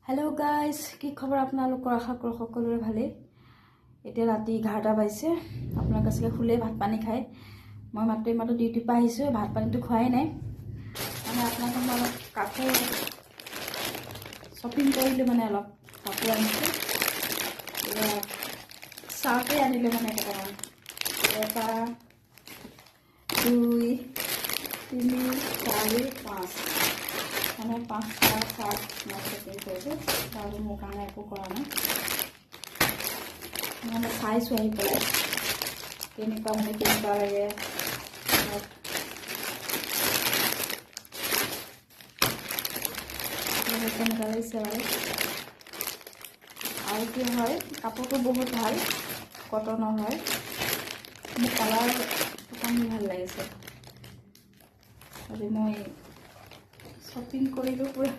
hello guys কি খবৰ আপোনালোকৰ আশা কৰো সকলোৰে ভালে এতিয়া ৰাতি 11টা বাজিছে আপোনালোকে সবে খুলে ভাত পানী খায় মই মাত্ৰ ডিউটি পা আহিছো ভাত পানীটো খোৱাই নাই মানে আপোনালোকক অলপ কাপোৰ শপিং কৰিলে মানে অলপ কাপোৰ আনিছো চাৰ্টে আনিলে মানে কেইটামান এটা 2 3 4 5 মানে 5টা শার্ট শপিং কৰিছো আৰু মোৰ কাৰণে একো কৰা নাই মানে চাইছো আহি পেলাই কেনেকুৱা লাগে কেনেকুৱা লাগিছে আৰু কি হয় কাপোৰটো বহুত ভাল কটনৰ হয় মোৰ কালাৰ ভাল লাগিছে আৰু মই শপিং কৰিলো পুৰা